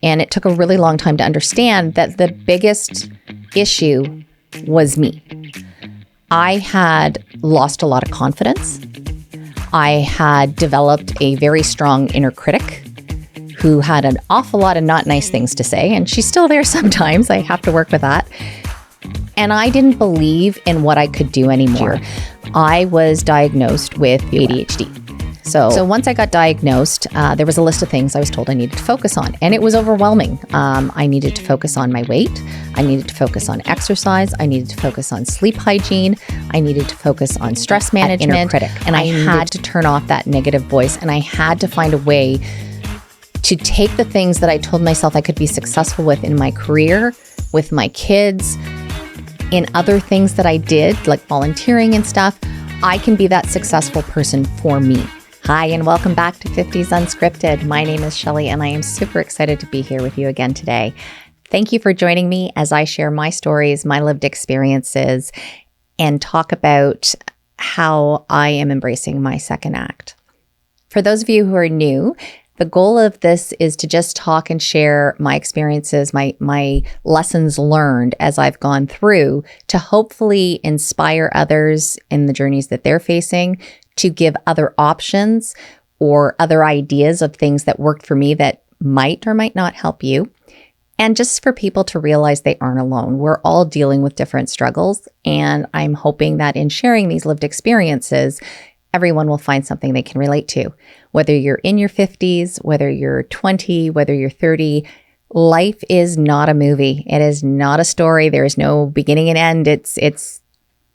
And it took a really long time to understand that the biggest issue was me. I had lost a lot of confidence. I had developed a very strong inner critic who had an awful lot of not nice things to say, and she's still there sometimes. I have to work with that. And I didn't believe in what I could do anymore. I was diagnosed with ADHD. So once I got diagnosed, there was a list of things I was told I needed to focus on, and it was overwhelming. I needed to focus on my weight. I needed to focus on exercise. I needed to focus on sleep hygiene. I needed to focus on stress management. Inner critic. And I had to turn off that negative voice, and I had to find a way to take the things that I told myself I could be successful with in my career, with my kids, in other things that I did, like volunteering and stuff. I can be that successful person for me. Hi, and welcome back to 50s Unscripted. My name is Shelley, and I am super excited to be here with you again today. Thank you for joining me as I share my stories, my lived experiences, and talk about how I am embracing my second act. For those of you who are new, the goal of this is to just talk and share my experiences, my lessons learned as I've gone through, to hopefully inspire others in the journeys that they're facing, to give other options or other ideas of things that worked for me that might or might not help you. And just for people to realize they aren't alone. We're all dealing with different struggles. And I'm hoping that in sharing these lived experiences, everyone will find something they can relate to. Whether you're in your 50s, whether you're 20, whether you're 30, life is not a movie. It is not a story. There is no beginning and end.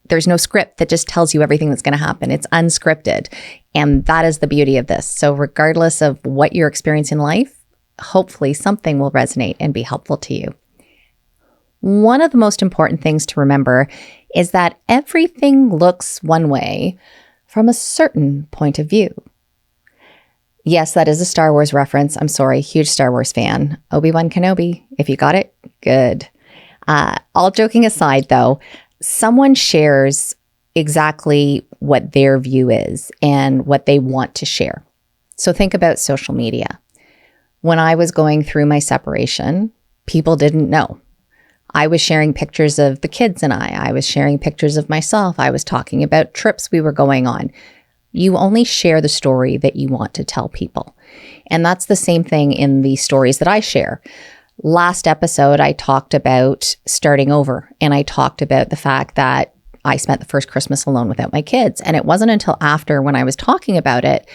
There's no script that just tells you everything that's going to happen. It's unscripted. And that is the beauty of this. So regardless of what you're experiencing in life, hopefully something will resonate and be helpful to you. One of the most important things to remember is that everything looks one way from a certain point of view. Yes, that is a Star Wars reference. I'm sorry, huge Star Wars fan. Obi-Wan Kenobi. If you got it, good. All joking aside, though, someone shares exactly what their view is and what they want to share. So think about social media. When I was going through my separation, people didn't know. I was sharing pictures of the kids and I was sharing pictures of myself. I was talking about trips we were going on. You only share the story that you want to tell people. And that's the same thing in the stories that I share. Last episode, I talked about starting over, and I talked about the fact that I spent the first Christmas alone without my kids. And it wasn't until after, when I was talking about it,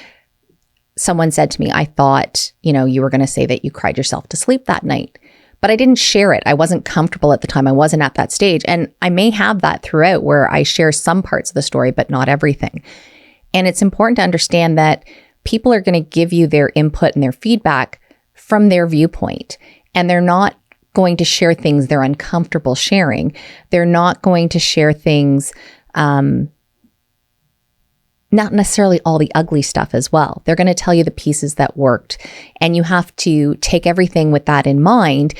someone said to me, I thought, you were going to say that you cried yourself to sleep that night. But I didn't share it. I wasn't comfortable at the time. I wasn't at that stage. And I may have that throughout, where I share some parts of the story, but not everything. And it's important to understand that people are going to give you their input and their feedback from their viewpoint. And they're not going to share things they're uncomfortable sharing. They're not going to share things, not necessarily all the ugly stuff as well. They're going to tell you the pieces that worked. And you have to take everything with that in mind,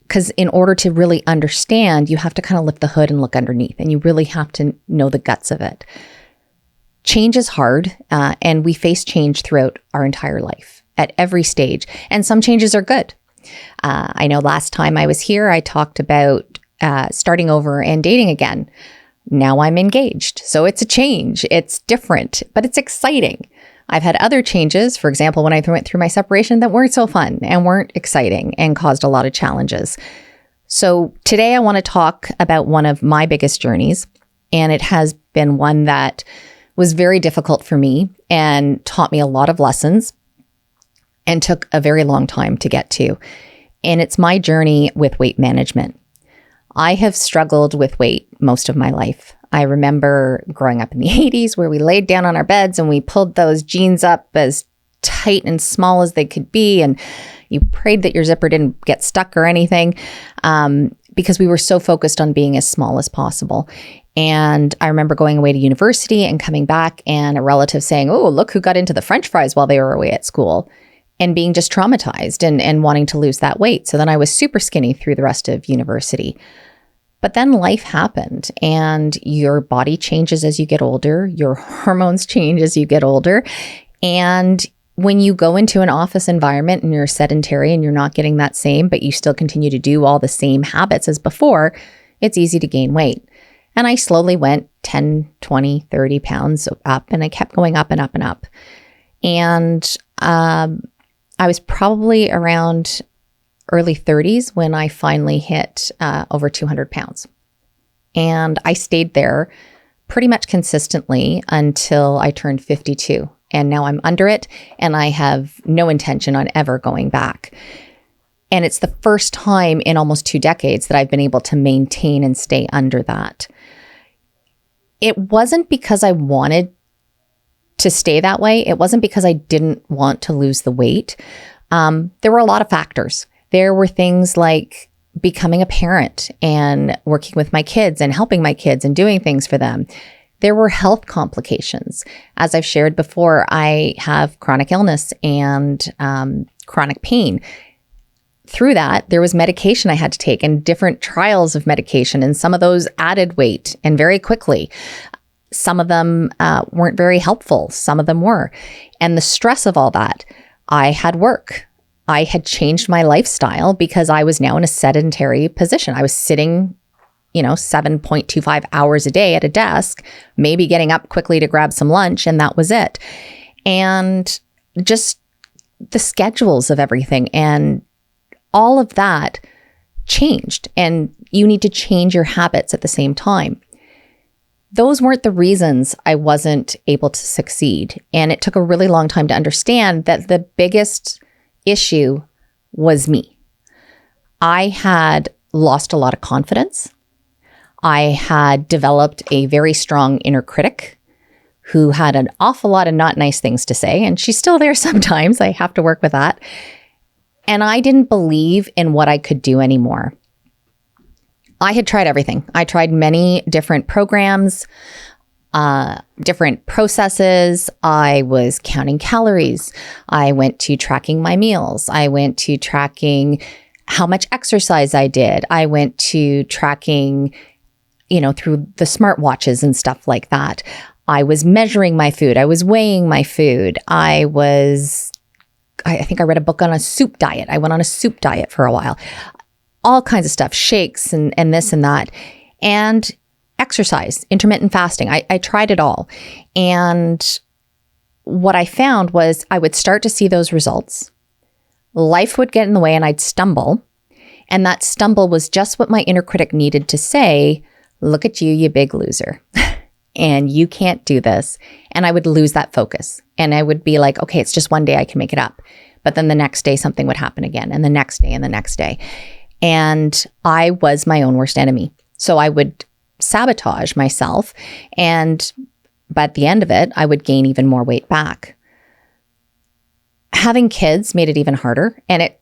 because in order to really understand, you have to kind of lift the hood and look underneath. And you really have to know the guts of it. Change is hard, and we face change throughout our entire life at every stage. And some changes are good. I know last time I was here, I talked about starting over and dating again. Now I'm engaged. So it's a change. It's different, but it's exciting. I've had other changes, for example, when I went through my separation, that weren't so fun and weren't exciting and caused a lot of challenges. So today I want to talk about one of my biggest journeys, and it has been one that was very difficult for me and taught me a lot of lessons and took a very long time to get to. And it's my journey with weight management. I have struggled with weight most of my life. I remember growing up in the 80s, where we laid down on our beds and we pulled those jeans up as tight and small as they could be. And you prayed that your zipper didn't get stuck or anything, because we were so focused on being as small as possible. And I remember going away to university and coming back, and a relative saying, "Oh, look who got into the French fries while they were away at school," and being just traumatized and wanting to lose that weight. So then I was super skinny through the rest of university. But then life happened, and your body changes as you get older. Your hormones change as you get older, and when you go into an office environment and you're sedentary and you're not getting that same, but you still continue to do all the same habits as before, it's easy to gain weight. And I slowly went 10, 20, 30 pounds up, and I kept going up and up and up. And I was probably around early 30s when I finally hit over 200 pounds. And I stayed there pretty much consistently until I turned 52. And now I'm under it, and I have no intention on ever going back. And it's the first time in almost 2 decades that I've been able to maintain and stay under that. It wasn't because I wanted to stay that way. It wasn't because I didn't want to lose the weight. There were a lot of factors. There were things like becoming a parent and working with my kids and helping my kids and doing things for them. There were health complications. As I've shared before, I have chronic illness and chronic pain. Through that, there was medication I had to take and different trials of medication, and some of those added weight and very quickly. Some of them weren't very helpful. Some of them were. And the stress of all that, I had work. I had changed my lifestyle because I was now in a sedentary position. I was sitting 7.25 hours a day at a desk, maybe getting up quickly to grab some lunch, and that was it. And just the schedules of everything and all of that changed, and you need to change your habits at the same time. Those weren't the reasons I wasn't able to succeed. And it took a really long time to understand that the biggest issue was me. I had lost a lot of confidence. I had developed a very strong inner critic who had an awful lot of not nice things to say, and she's still there sometimes. I have to work with that. And I didn't believe in what I could do anymore. I had tried everything. I tried many different programs, different processes. I was counting calories. I went to tracking my meals. I went to tracking how much exercise I did. I went to tracking through the smartwatches and stuff like that. I was measuring my food. I was weighing my food. I think I read a book on a soup diet. I went on a soup diet for a while. All kinds of stuff, shakes and this and that. And exercise, intermittent fasting. I tried it all. And what I found was I would start to see those results. Life would get in the way and I'd stumble. And that stumble was just what my inner critic needed to say, look at you, you big loser. And you can't do this. And I would lose that focus. And I would be like, okay, it's just one day, I can make it up. But then the next day, something would happen again. And the next day and the next day. And I was my own worst enemy. So I would sabotage myself. But at the end of it, I would gain even more weight back. Having kids made it even harder. And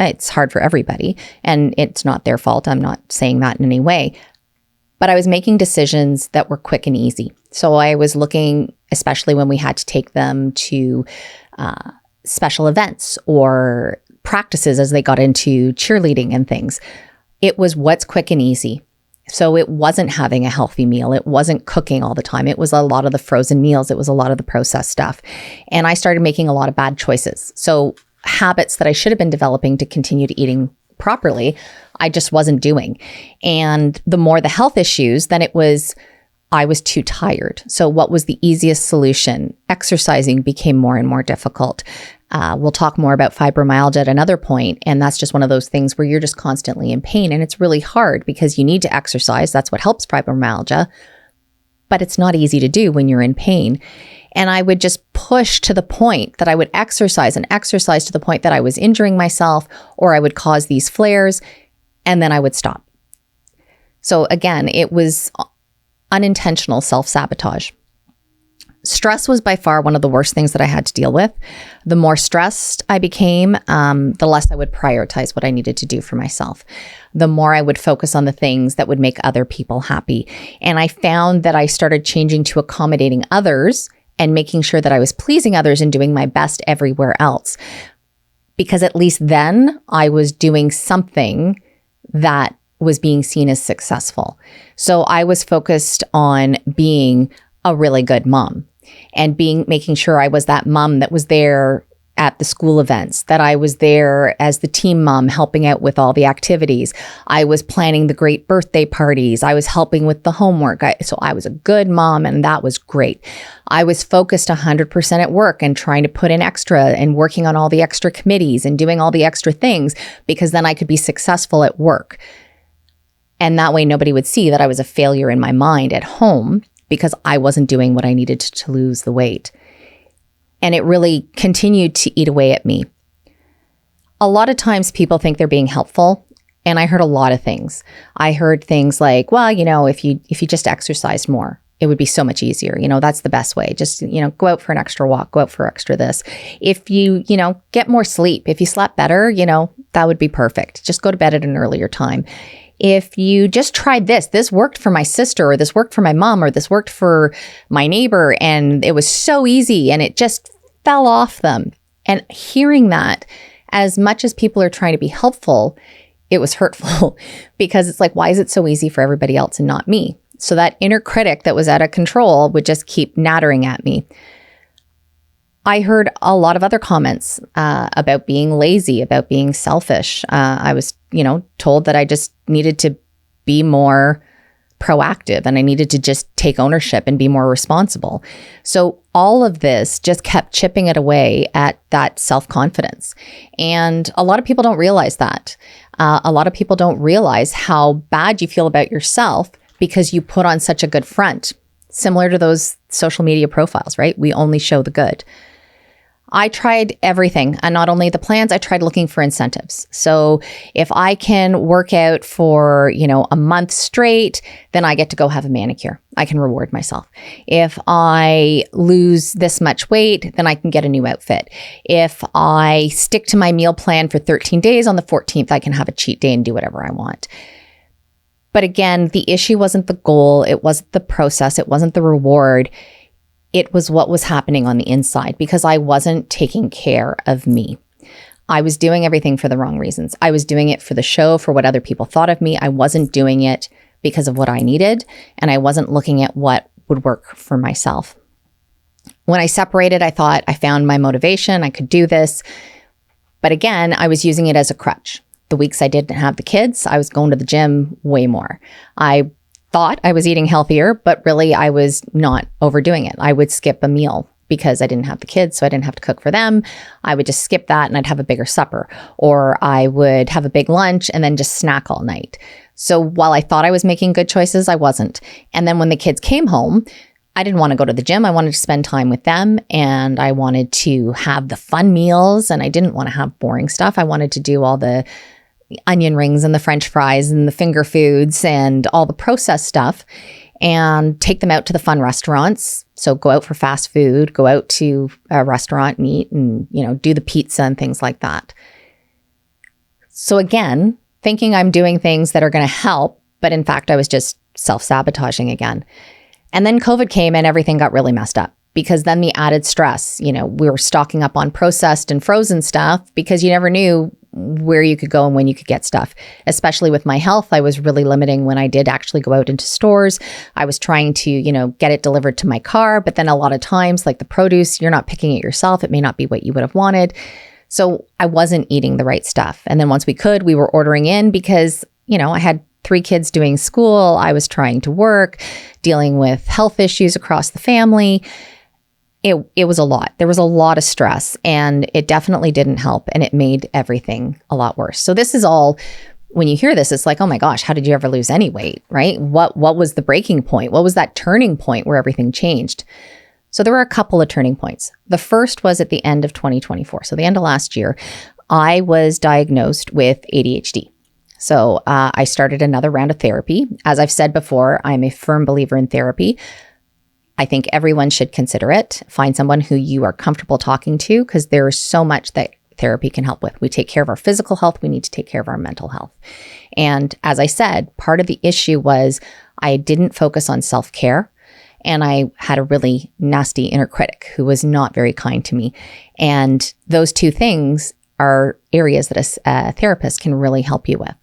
it's hard for everybody. And it's not their fault. I'm not saying that in any way. But I was making decisions that were quick and easy. So I was looking, especially when we had to take them to special events or practices as they got into cheerleading and things. It was what's quick and easy. So it wasn't having a healthy meal. It wasn't cooking all the time. It was a lot of the frozen meals. It was a lot of the processed stuff. And I started making a lot of bad choices. So habits that I should have been developing to continue to eating properly, I just wasn't doing. And the more the health issues, then I was too tired. So what was the easiest solution? Exercising became more and more difficult. We'll talk more about fibromyalgia at another point. And that's just one of those things where you're just constantly in pain. And it's really hard because you need to exercise. That's what helps fibromyalgia. But it's not easy to do when you're in pain. And I would just push to the point that I would exercise and exercise to the point that I was injuring myself, or I would cause these flares, and then I would stop. So again, it was unintentional self-sabotage. Stress was by far one of the worst things that I had to deal with. The more stressed I became, the less I would prioritize what I needed to do for myself. The more I would focus on the things that would make other people happy. And I found that I started changing to accommodating others and making sure that I was pleasing others and doing my best everywhere else. Because at least then I was doing something that was being seen as successful. So I was focused on being a really good mom. and making sure I was that mom that was there at the school events, that I was there as the team mom helping out with all the activities. I was planning the great birthday parties. I was helping with the homework. So I was a good mom, and that was great. I was focused 100% at work and trying to put in extra and working on all the extra committees and doing all the extra things, because then I could be successful at work. And that way nobody would see that I was a failure in my mind at home because I wasn't doing what I needed to lose the weight. And it really continued to eat away at me. A lot of times people think they're being helpful, and I heard a lot of things. I heard things like, well, if you just exercised more, it would be so much easier. That's the best way. Just, go out for an extra walk, go out for extra this. If you, get more sleep, if you slept better, that would be perfect. Just go to bed at an earlier time. If you just tried this worked for my sister, or this worked for my mom, or this worked for my neighbor, and it was so easy and it just fell off them. And hearing that, as much as people are trying to be helpful, it was hurtful because it's like, why is it so easy for everybody else and not me? So that inner critic that was out of control would just keep nattering at me. I heard a lot of other comments about being lazy, about being selfish. I was, told that I just needed to be more proactive and I needed to just take ownership and be more responsible. So all of this just kept chipping it away at that self-confidence. And a lot of people don't realize that. A lot of people don't realize how bad you feel about yourself because you put on such a good front, similar to those social media profiles, right? We only show the good. I tried everything, and not only the plans, I tried looking for incentives. So if I can work out for, a month straight, then I get to go have a manicure. I can reward myself. If I lose this much weight, then I can get a new outfit. If I stick to my meal plan for 13 days, on the 14th, I can have a cheat day and do whatever I want. But again, the issue wasn't the goal. It wasn't the process. It wasn't the reward. It was what was happening on the inside because I wasn't taking care of me. I was doing everything for the wrong reasons. I was doing it for the show, for what other people thought of me. I wasn't doing it because of what I needed, and I wasn't looking at what would work for myself. When I separated, I thought I found my motivation. I could do this. But again, I was using it as a crutch. The weeks I didn't have the kids, I was going to the gym way more. I thought I was eating healthier, but really I was not overdoing it. I would skip a meal because I didn't have the kids, so I didn't have to cook for them. I would just skip that and I'd have a bigger supper, or I would have a big lunch and then just snack all night. So while I thought I was making good choices, I wasn't. And then when the kids came home, I didn't want to go to the gym. I wanted to spend time with them, and I wanted to have the fun meals, and I didn't want to have boring stuff. I wanted to do all the onion rings and the French fries and the finger foods and all the processed stuff, and take them out to the fun restaurants. So go out for fast food, go out to a restaurant and eat and, do the pizza and things like that. So again, thinking I'm doing things that are going to help, but in fact, I was just self-sabotaging again. And then COVID came and everything got really messed up. Because then the added stress, we were stocking up on processed and frozen stuff because you never knew where you could go and when you could get stuff. Especially with my health, I was really limiting when I did actually go out into stores. I was trying to, get it delivered to my car. But then a lot of times, like the produce, you're not picking it yourself. It may not be what you would have wanted. So I wasn't eating the right stuff. And then once we could, we were ordering in because, I had 3 kids doing school. I was trying to work, dealing with health issues across the family. It was a lot. There was a lot of stress, and it definitely didn't help, and it made everything a lot worse. So this is all, when you hear this, it's like, oh my gosh, how did you ever lose any weight, right? What was the breaking point? What was that turning point where everything changed? So there were a couple of turning points. The first was at the end of 2024. So the end of last year, I was diagnosed with ADHD. So I started another round of therapy. As I've said before, I'm a firm believer in therapy. I think everyone should consider it. Find someone who you are comfortable talking to, because there is so much that therapy can help with. We take care of our physical health. We need to take care of our mental health. And as I said, part of the issue was I didn't focus on self-care, and I had a really nasty inner critic who was not very kind to me. And those two things are areas that a therapist can really help you with.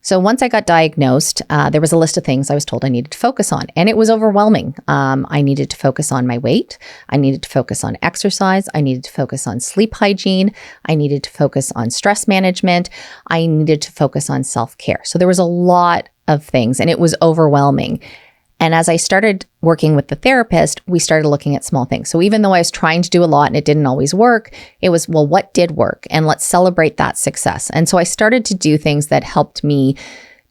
So once I got diagnosed, there was a list of things I was told I needed to focus on, and it was overwhelming. I needed to focus on my weight. I needed to focus on exercise. I needed to focus on sleep hygiene. I needed to focus on stress management. I needed to focus on self-care. So there was a lot of things, and it was overwhelming. And as I started working with the therapist, we started looking at small things. So even though I was trying to do a lot and it didn't always work, it was, well, what did work? And let's celebrate that success. And so I started to do things that helped me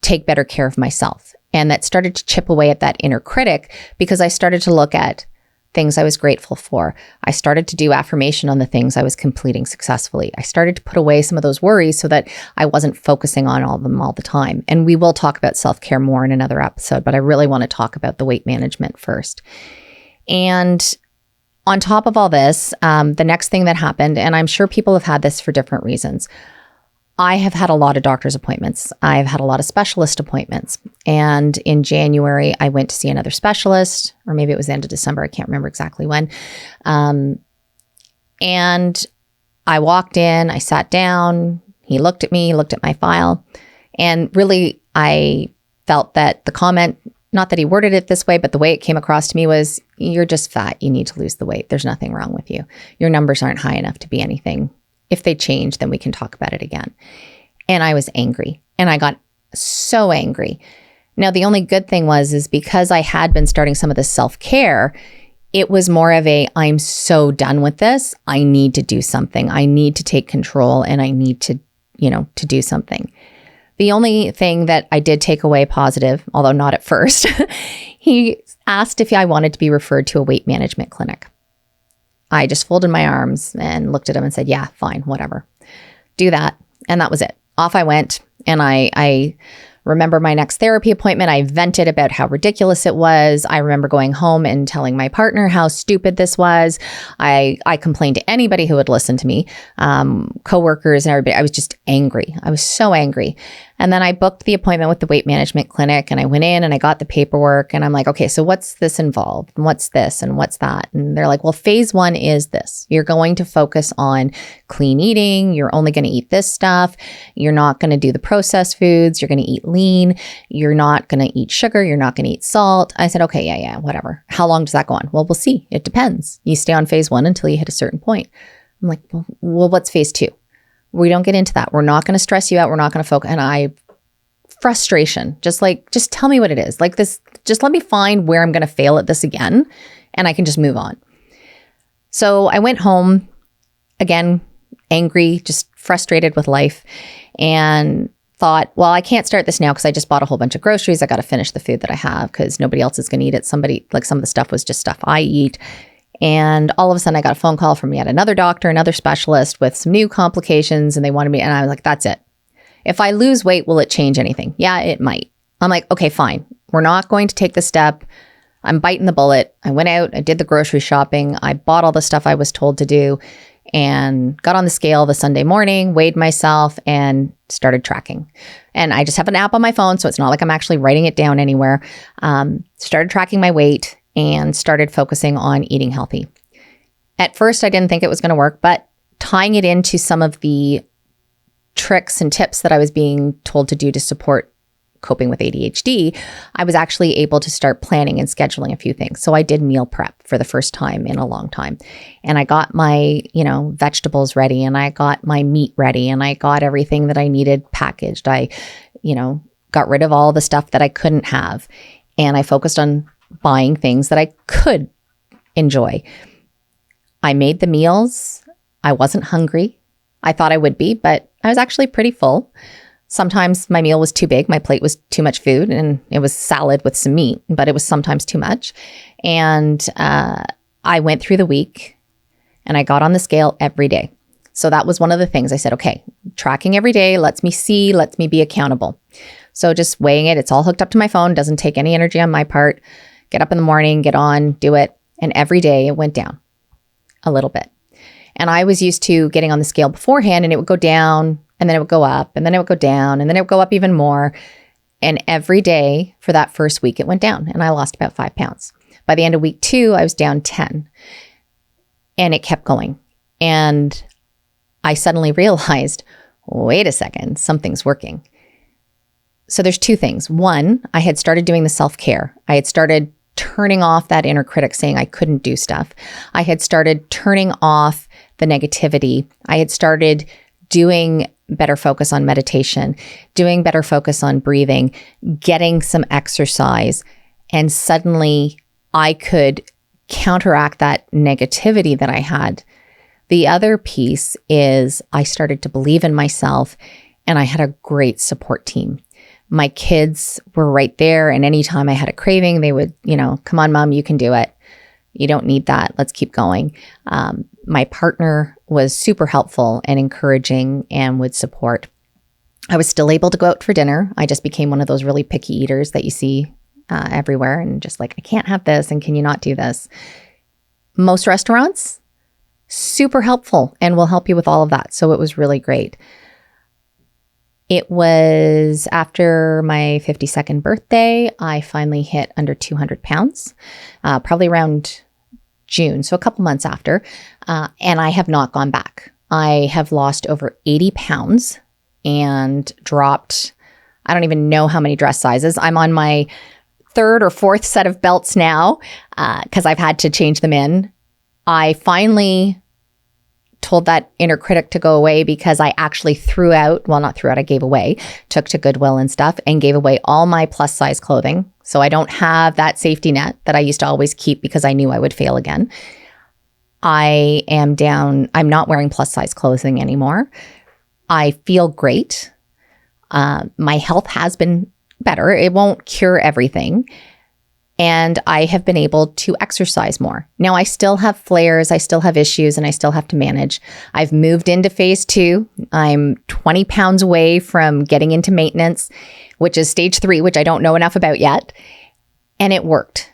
take better care of myself. And that started to chip away at that inner critic, because I started to look at things I was grateful for. I started to do affirmation on the things I was completing successfully. I started to put away some of those worries so that I wasn't focusing on all of them all the time. And we will talk about self-care more in another episode, but I really want to talk about the weight management first. And on top of all this, the next thing that happened, and I'm sure people have had this for different reasons, I have had a lot of doctor's appointments. I've had a lot of specialist appointments. And in January, I went to see another specialist, or maybe it was the end of December. I can't remember exactly when. And I walked in, I sat down, he looked at me, looked at my file. And really, I felt that the comment, not that he worded it this way, but the way it came across to me was, you're just fat. You need to lose the weight. There's nothing wrong with you. Your numbers aren't high enough to be anything. If they change, then we can talk about it again. And I was angry, and I got so angry. Now, the only good thing is because I had been starting some of this self-care, it was more of a, I'm so done with this. I need to do something. I need to take control, and I need to, to do something. The only thing that I did take away positive, although not at first, he asked if I wanted to be referred to a weight management clinic. I just folded my arms and looked at him and said, yeah, fine, whatever. Do that. And that was it. Off I went. And I remember my next therapy appointment, I vented about how ridiculous it was. I remember going home and telling my partner how stupid this was. I complained to anybody who would listen to me, coworkers and everybody. I was just angry. I was so angry. And then I booked the appointment with the weight management clinic, and I went in and I got the paperwork, and I'm like, okay, so what's this involved? And what's this? And what's that? And they're like, well, phase 1 is this. You're going to focus on clean eating. You're only going to eat this stuff. You're not going to do the processed foods. You're going to eat lean. You're not going to eat sugar. You're not going to eat salt. I said, okay, yeah, whatever. How long does that go on? Well, we'll see. It depends. You stay on phase 1 until you hit a certain point. I'm like, well, what's phase 2? We don't get into that. We're not going to stress you out. We're not going to focus. And frustration, just tell me what it is. Like this, just let me find where I'm going to fail at this again, and I can just move on. So I went home again, angry, just frustrated with life, and thought, well, I can't start this now because I just bought a whole bunch of groceries. I got to finish the food that I have because nobody else is going to eat it. Some of the stuff was just stuff I eat. And all of a sudden I got a phone call from yet another doctor, another specialist with some new complications, and they wanted me, and I was like, that's it. If I lose weight, will it change anything? Yeah, it might. I'm like, okay, fine. We're not going to take the step. I'm biting the bullet. I went out, I did the grocery shopping. I bought all the stuff I was told to do and got on the scale the Sunday morning, weighed myself, and started tracking. And I just have an app on my phone, so it's not like I'm actually writing it down anywhere. Started tracking my weight and started focusing on eating healthy. At first, I didn't think it was going to work, but tying it into some of the tricks and tips that I was being told to do to support coping with ADHD, I was actually able to start planning and scheduling a few things. So I did meal prep for the first time in a long time. And I got my, vegetables ready, and I got my meat ready, and I got everything that I needed packaged. I, got rid of all the stuff that I couldn't have. And I focused on buying things that I could enjoy. I made the meals. I wasn't hungry. I thought I would be, but I was actually pretty full. Sometimes my meal was too big. My plate was too much food, and it was salad with some meat, but it was sometimes too much. And I went through the week, and I got on the scale every day. So that was one of the things I said, okay, tracking every day lets me be accountable. So just weighing it, it's all hooked up to my phone, doesn't take any energy on my part. Get up in the morning, get on, do it. And every day it went down a little bit. And I was used to getting on the scale beforehand, and it would go down, and then it would go up, and then it would go down, and then it would go up even more. And every day for that first week, it went down, and I lost about 5 pounds. By the end of week 2, I was down 10, and it kept going. And I suddenly realized, wait a second, something's working. So there's two things. One, I had started doing the self-care. I had started turning off that inner critic saying I couldn't do stuff. I had started turning off the negativity. I had started doing better focus on meditation, doing better focus on breathing, getting some exercise, and suddenly I could counteract that negativity that I had. The other piece is I started to believe in myself, and I had a great support team. My kids were right there, and anytime I had a craving, they would, come on, Mom, you can do it. You don't need that. Let's keep going. My partner was super helpful and encouraging and would support. I was still able to go out for dinner. I just became one of those really picky eaters that you see everywhere, and just like, I can't have this, and can you not do this? Most restaurants, super helpful and will help you with all of that. So it was really great. It was after my 52nd birthday, I finally hit under 200 pounds, probably around June, so a couple months after, and I have not gone back. I have lost over 80 pounds and dropped, I don't even know how many dress sizes. I'm on my third or fourth set of belts now because I've had to change them in. I finally told that inner critic to go away because I actually I gave away, took to Goodwill and stuff and gave away all my plus size clothing. So I don't have that safety net that I used to always keep because I knew I would fail again. I am down. I'm not wearing plus size clothing anymore. I feel great. My health has been better. It won't cure everything. And I have been able to exercise more. Now, I still have flares, I still have issues, and I still have to manage. I've moved into phase 2. I'm 20 pounds away from getting into maintenance, which is stage 3, which I don't know enough about yet. And it worked.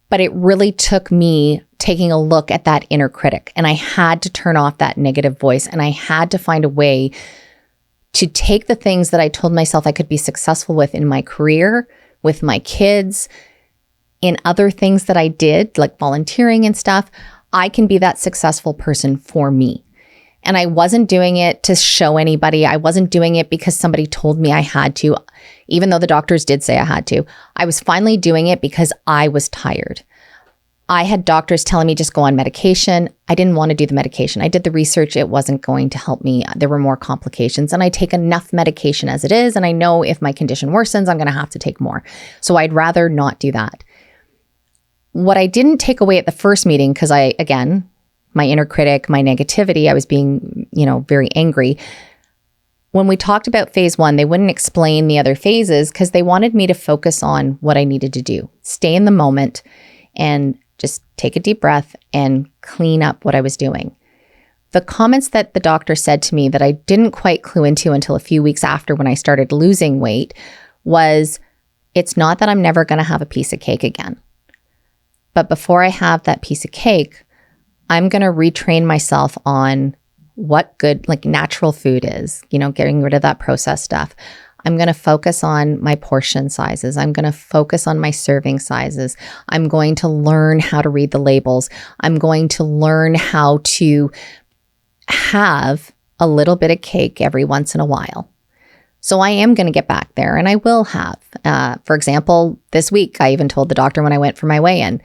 But it really took me taking a look at that inner critic. And I had to turn off that negative voice. And I had to find a way to take the things that I told myself I could be successful with in my career, with my kids, in other things that I did, like volunteering and stuff. I can be that successful person for me. And I wasn't doing it to show anybody. I wasn't doing it because somebody told me I had to, even though the doctors did say I had to. I was finally doing it because I was tired. I had doctors telling me just go on medication. I didn't want to do the medication. I did the research. It wasn't going to help me. There were more complications, and I take enough medication as it is. And I know if my condition worsens, I'm going to have to take more. So I'd rather not do that. What I didn't take away at the first meeting, because my inner critic, my negativity, I was being, very angry. When we talked about phase 1, they wouldn't explain the other phases because they wanted me to focus on what I needed to do, stay in the moment, and just take a deep breath and clean up what I was doing. The comments that the doctor said to me that I didn't quite clue into until a few weeks after when I started losing weight was, it's not that I'm never going to have a piece of cake again. But before I have that piece of cake, I'm going to retrain myself on what good, natural food is, getting rid of that processed stuff. I'm going to focus on my portion sizes. I'm going to focus on my serving sizes. I'm going to learn how to read the labels. I'm going to learn how to have a little bit of cake every once in a while. So I am going to get back there, and I will have. For example, this week, I even told the doctor when I went for my weigh-in.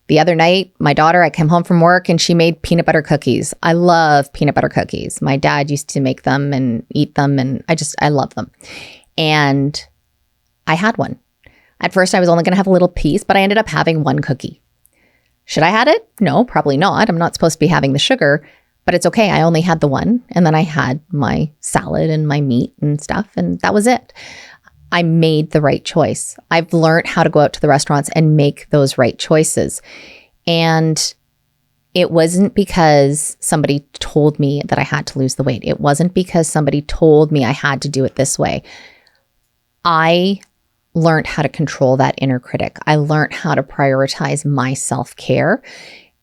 The other night, my daughter, I came home from work and she made peanut butter cookies. I love peanut butter cookies. My dad used to make them and eat them, and I love them. And I had one. At first, I was only going to have a little piece, but I ended up having one cookie. Should I had it? No, probably not. I'm not supposed to be having the sugar, but it's okay. I only had the one. And then I had my salad and my meat and stuff, and that was it. I made the right choice. I've learned how to go out to the restaurants and make those right choices. And it wasn't because somebody told me that I had to lose the weight. It wasn't because somebody told me I had to do it this way. I learned how to control that inner critic. I learned how to prioritize my self-care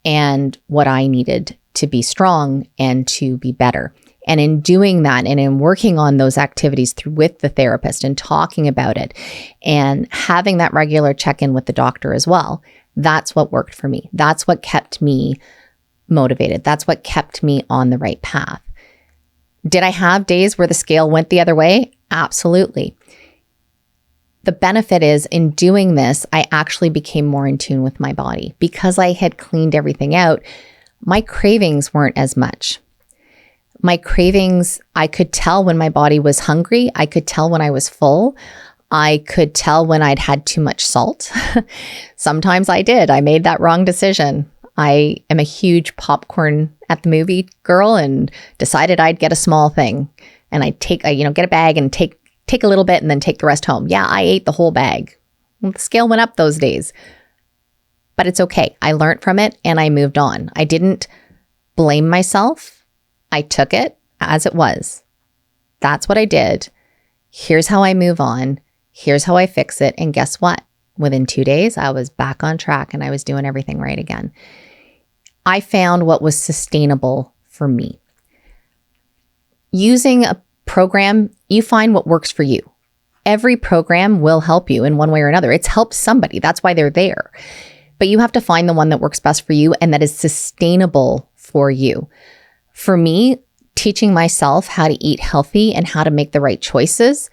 and what I needed to be strong and to be better. And in doing that and in working on those activities with the therapist and talking about it and having that regular check-in with the doctor as well, that's what worked for me. That's what kept me motivated. That's what kept me on the right path. Did I have days where the scale went the other way? Absolutely. the benefit is in doing this, I actually became more in tune with my body. Because I had cleaned everything out, my cravings weren't as much. My cravings, I could tell when my body was hungry. I could tell when I was full. I could tell when I'd had too much salt. Sometimes I did. I made that wrong decision. I am a huge popcorn at the movie girl and decided I'd get a small thing. And I'd get a bag and take a little bit and then take the rest home. Yeah, I ate the whole bag. The scale went up those days. But it's okay. I learned from it and I moved on. I didn't blame myself. I took it as it was. That's what I did. Here's how I move on. Here's how I fix it. And guess what? Within 2 days, I was back on track and I was doing everything right again. I found what was sustainable for me. Using a program, you find what works for you. Every program will help you in one way or another. It's helped somebody. That's why they're there. But you have to find the one that works best for you and that is sustainable for you. For me, teaching myself how to eat healthy and how to make the right choices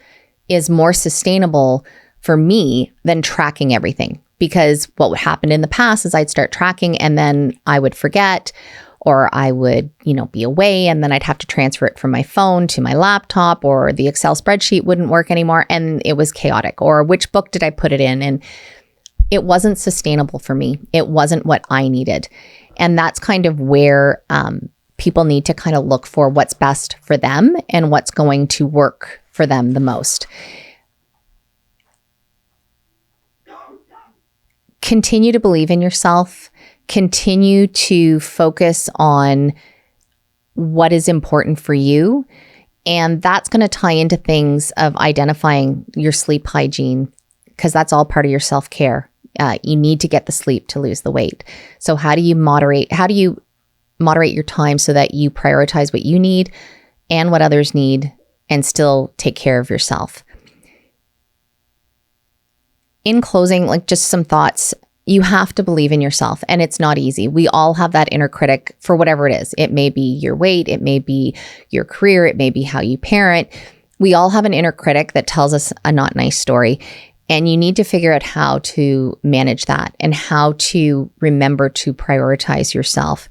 is more sustainable for me than tracking everything. Because what would happen in the past is I'd start tracking and then I would forget, or I would, be away and then I'd have to transfer it from my phone to my laptop, or the Excel spreadsheet wouldn't work anymore and it was chaotic. Or which book did I put it in? And it wasn't sustainable for me. It wasn't what I needed. And that's kind of where people need to kind of look for what's best for them and what's going to work for them the most. Continue to believe in yourself. Continue to focus on what is important for you. And that's going to tie into things of identifying your sleep hygiene, because that's all part of your self-care. You need to get the sleep to lose the weight. So how do you moderate your time so that you prioritize what you need and what others need and still take care of yourself? In closing, just some thoughts. You have to believe in yourself, and it's not easy. We all have that inner critic for whatever it is. It may be your weight, it may be your career, it may be how you parent. We all have an inner critic that tells us a not nice story, and you need to figure out how to manage that and how to remember to prioritize yourself.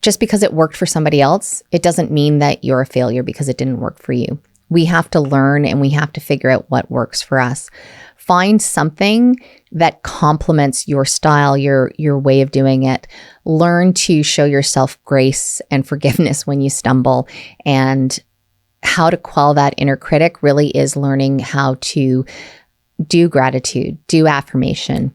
Just because it worked for somebody else, it doesn't mean that you're a failure because it didn't work for you. We have to learn and we have to figure out what works for us. Find something that complements your style, your way of doing it. Learn to show yourself grace and forgiveness when you stumble. And how to quell that inner critic really is learning how to do gratitude, do affirmation,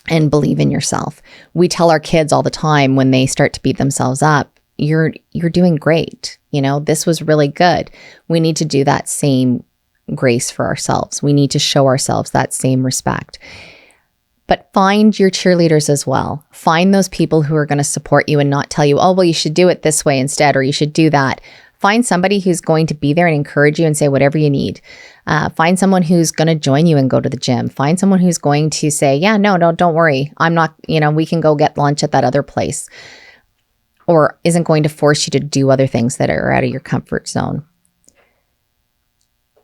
and believe in yourself. We tell our kids all the time when they start to beat themselves up, you're doing great. This was really good. We need to do that same grace for ourselves. We need to show ourselves that same respect. But find your cheerleaders as well. Find those people who are going to support you and not tell you, oh, well, you should do it this way instead, or you should do that. Find somebody who's going to be there and encourage you and say whatever you need. Find someone who's going to join you and go to the gym. Find someone who's going to say, yeah, no, don't worry. I'm not, we can go get lunch at that other place. Or isn't going to force you to do other things that are out of your comfort zone.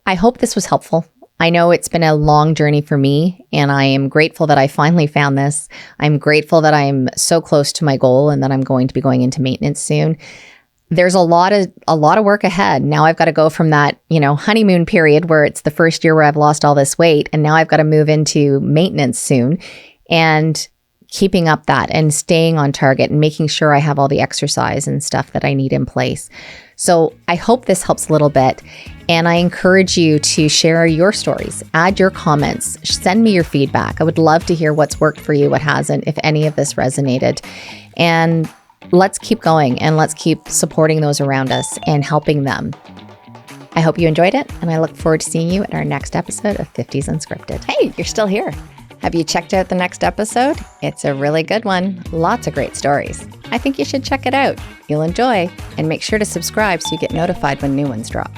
I hope this was helpful. I know it's been a long journey for me, and I am grateful that I finally found this. I'm grateful that I'm so close to my goal and that I'm going to be going into maintenance soon. There's a lot of work ahead. Now I've got to go from that, honeymoon period where it's the first year where I've lost all this weight, and now I've got to move into maintenance soon. And keeping up that and staying on target and making sure I have all the exercise and stuff that I need in place. So I hope this helps a little bit. And I encourage you to share your stories, add your comments, send me your feedback. I would love to hear what's worked for you, what hasn't, if any of this resonated. And let's keep going and let's keep supporting those around us and helping them. I hope you enjoyed it, and I look forward to seeing you in our next episode of 50s Unscripted. Hey, you're still here. Have you checked out the next episode? It's a really good one. Lots of great stories. I think you should check it out. You'll enjoy, and make sure to subscribe so you get notified when new ones drop.